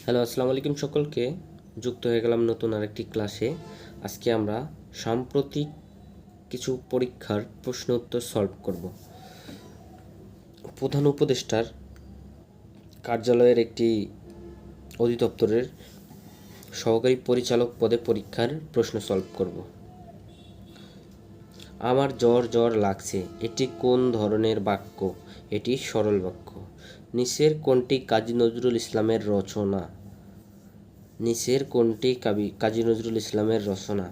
Hello, আসসালামু আলাইকুম সকলকে। যুক্ত হয়ে গেলাম নতুন আরেকটি ক্লাসে। আজকে আমরা সাম্প্রতিক কিছু পরীক্ষার প্রশ্ন উত্তর সলভ করব। প্রধান উপদেষ্টার কার্যালয়ের একটি অধিদপ্তরের সহকারী পরিচালক পদে পরীক্ষার প্রশ্ন সলভ করব। আমার জ্বর জ্বর লাগছে, এটি কোন ধরনের বাক্য? এটি সরল বাক্য। নিচের কোনটি কাজী নজরুল ইসলামের রচনা? নিচের কোনটি কাজী নজরুল ইসলামের রচনা?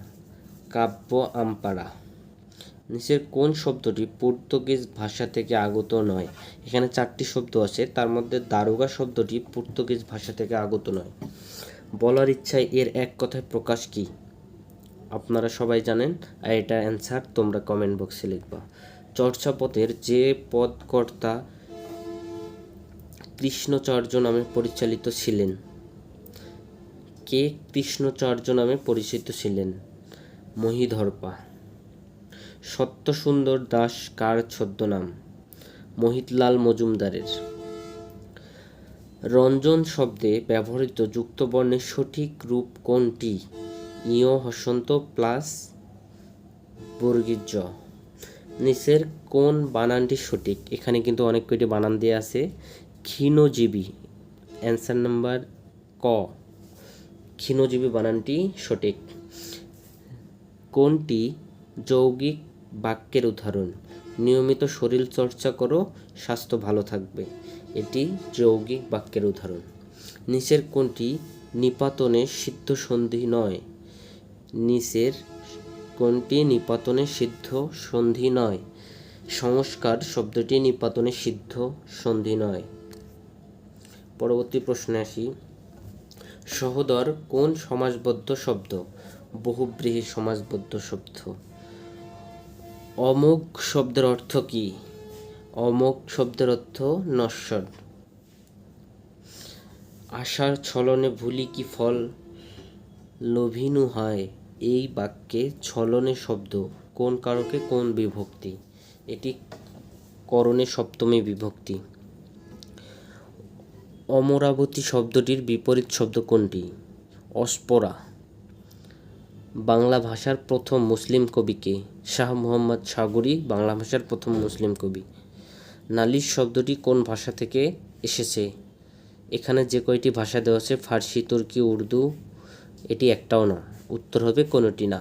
কাব্য আমপারা। নিচের কোন শব্দটি পর্তুগিজ ভাষা থেকে আগত নয়? এখানে 4টি শব্দ আছে, তার মধ্যে দারোগা শব্দটি পর্তুগিজ ভাষা থেকে আগত নয়। বলার ইচ্ছায় এর এক কথায় প্রকাশ কি? আপনারা সবাই জানেন, আর এটা অ্যান্সার তোমরা কমেন্ট বক্সে লিখবা। চর্যাপদের যে পদকর্তা কৃষ্ণচর্য নামে পরিচালিত ছিলেন? কে কৃষ্ণচর্য নামে পরিচিত ছিলেন? মহিধর্পা। সত্যসুন্দর দাস কার ছদ্মনাম? মোহিতলাল মজুমদারের। রঞ্জন শব্দে ব্যবহৃত যুক্তবর্ণের সঠিক রূপ কোনটি? ইয় হসন্ত প্লাস বর্গীয় জ। নিচের কোন বানানটি সঠিক? এখানে কিন্তু অনেক কয়টি বানান দেওয়া আছে। ক্ষীণজীবী, অ্যান্সার নাম্বার ক। ক্ষীণজীবী বানানটি সঠিক। কোনটি যৌগিক বাক্যের উদাহরণ? নিয়মিত শরীর চর্চা করো, স্বাস্থ্য ভালো থাকবে। এটি যৌগিক বাক্যের উদাহরণ। নিচের কোনটি নিপাতনে সিদ্ধ সন্ধি নয়? নিচের কোনটি নিপাতনে সিদ্ধ সন্ধি নয়? সংস্কার শব্দটি নিপাতনে সিদ্ধ সন্ধি নয়। পরবর্তী প্রশ্নে আসি। সহোদর কোন সমাসবদ্ধ শব্দ? বহুব্রীহি সমাসবদ্ধ শব্দ। অমোঘ শব্দের অর্থ কি? অমোঘ শব্দের অর্থ নশ্বর। আশার ছলনে ভুলি কি ফল লোভিনু হয়? এই বাক্যে ছলনে শব্দ কোন কারকে কোন বিভক্তি? এটি করণে সপ্তমী বিভক্তি। অমরাবতী শব্দটির বিপরীত শব্দ কোনটি? অস্পরা। বাংলা ভাষার প্রথম মুসলিম কবি কে? শাহ মোহাম্মদ সাগরী বাংলা ভাষার প্রথম মুসলিম কবি। নালিশ শব্দটি কোন ভাষা থেকে এসেছে? এখানে যে কয়টি ভাষা দেওয়া আছে, ফার্সি, তুর্কি, উর্দু, এটি একটাও না। উত্তর হবে কোনটি না।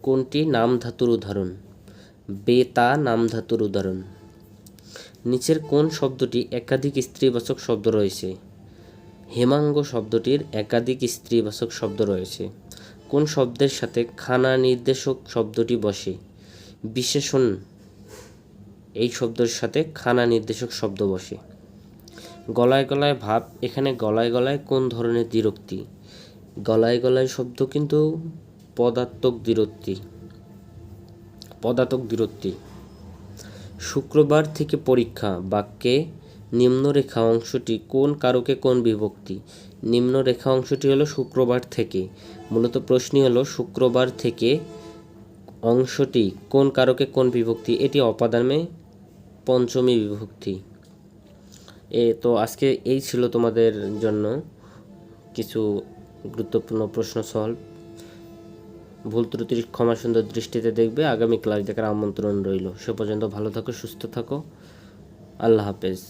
কোনটি নাম ধাতুর উদাহরণ? বেতা নাম ধাতুর উদাহরণ। নিচের কোন শব্দটি একাধিক স্ত্রীবাচক শব্দ রয়েছে? হেমাঙ্গ শব্দটির একাধিক স্ত্রীবাচক শব্দ রয়েছে। কোন শব্দের সাথে খানা নির্দেশক শব্দটি বসে? বিশেষণ এই শব্দের সাথে খানা নির্দেশক শব্দ বসে। গলায় গলায় ভাব, এখানে গলায় গলায় কোন ধরনের দ্বিরুক্তি? গলায় গলায় শব্দ কিন্তু পদাত্মক দ্বিরুক্তি। শুক্রবার থেকে পরীক্ষা বাক্যে নিম্নরেখা অংশটি কোন কারকে কোন বিভক্তি? নিম্নরেখা অংশটি হলো শুক্রবার থেকে। মূলত প্রশ্নই হলো শুক্রবার থেকে অংশটি কোন কারকে কোন বিভক্তি? এটি অপাদানে পঞ্চমী বিভক্তি। তো আজকে এই ছিল তোমাদের জন্য কিছু গুরুত্বপূর্ণ প্রশ্ন সলভ। ভুল ত্রুটির ক্ষমা সুন্দর দৃষ্টিতে দেখবে। আগামী ক্লাস দেখার আমন্ত্রণ রইল। সে পর্যন্ত ভালো থাকো, সুস্থ থাকো। আল্লাহ হাফেজ।